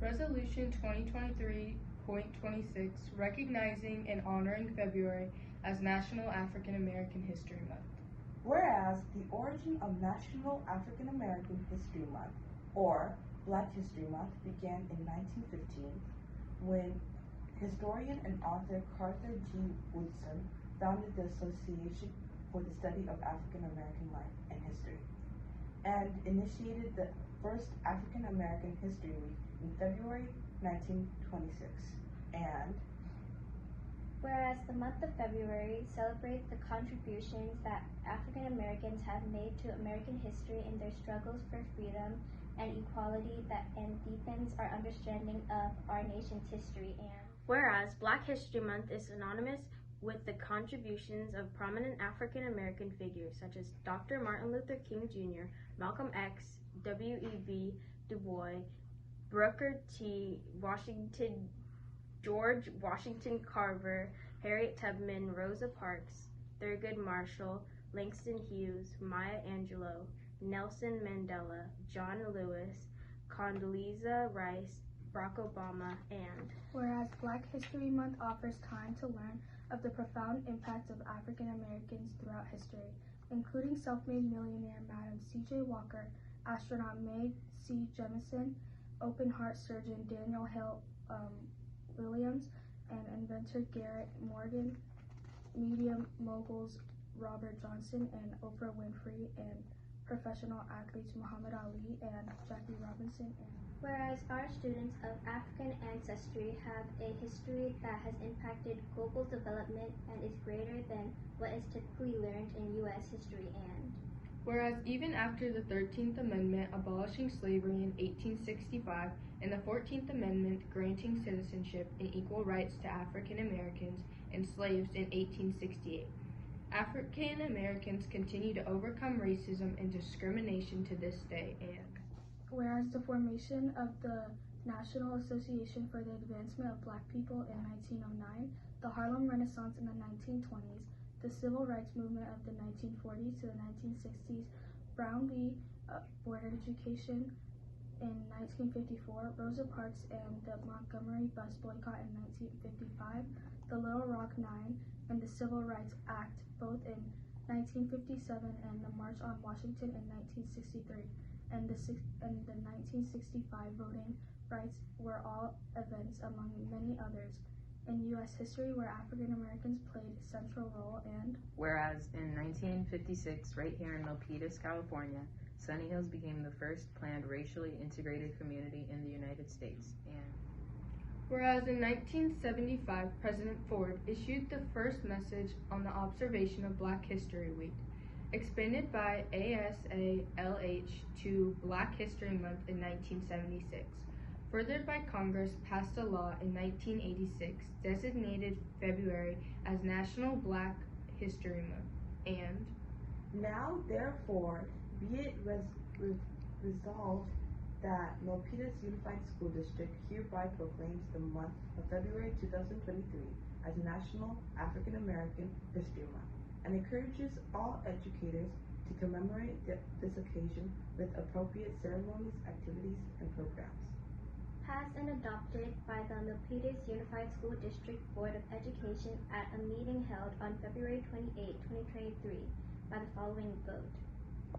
Resolution 2023.26, recognizing and honoring February as National African American History Month. Whereas the origin of National African American History Month, or Black History Month, began in 1915 when historian and author Carter G. Woodson founded the Association for the Study of African American Life and History and initiated the first African American History Week in February 1926. And whereas the month of February celebrates the contributions that African Americans have made to American history in their struggles for freedom and equality and deepens our understanding of our nation's history. And whereas Black History Month is synonymous with the contributions of prominent African American figures such as Dr. Martin Luther King Jr., Malcolm X, W.E.B. Du Bois, Booker T. Washington, George Washington Carver, Harriet Tubman, Rosa Parks, Thurgood Marshall, Langston Hughes, Maya Angelou, Nelson Mandela, John Lewis, Condoleezza Rice, Barack Obama, and whereas Black History Month offers time to learn of the profound impact of African Americans throughout history, including self-made millionaire Madam C.J. Walker, astronaut Mae C. Jemison, open-heart surgeon Daniel Hale Williams, and inventor Garrett Morgan, media moguls Robert Johnson and Oprah Winfrey, and professional athletes Muhammad Ali and Jackie Robinson. Whereas our students of African ancestry have a history that has impacted global development and is greater than what is typically learned in U.S. history. And whereas even after the 13th Amendment abolishing slavery in 1865 and the 14th Amendment granting citizenship and equal rights to African Americans and slaves in 1868, African Americans continue to overcome racism and discrimination to this day. And whereas the formation of the National Association for the Advancement of Black People in 1909, the Harlem Renaissance in the 1920s, the Civil Rights Movement of the 1940s to the 1960s, Brown v. Board of Education in 1954, Rosa Parks and the Montgomery bus boycott in 1955, the Little Rock Nine, and the Civil Rights Act, both in 1957, and the March on Washington in 1963, and the 1965 voting rights were all events among many others in U.S. history where African Americans played a central role. And whereas in 1956, right here in Milpitas, California, Sunny Hills became the first planned racially integrated community in the United States. And whereas in 1975, President Ford issued the first message on the observation of Black History Week, expanded by ASALH to Black History Month in 1976. Furthered by Congress, passed a law in 1986, designated February as National Black History Month. And now, therefore, be it resolved that Milpitas Unified School District hereby proclaims the month of February 2023 as National African American History Month and encourages all educators to commemorate this occasion with appropriate ceremonies, activities, and programs. Passed and adopted by the Milpitas Unified School District Board of Education at a meeting held on February 28, 2023 by the following vote.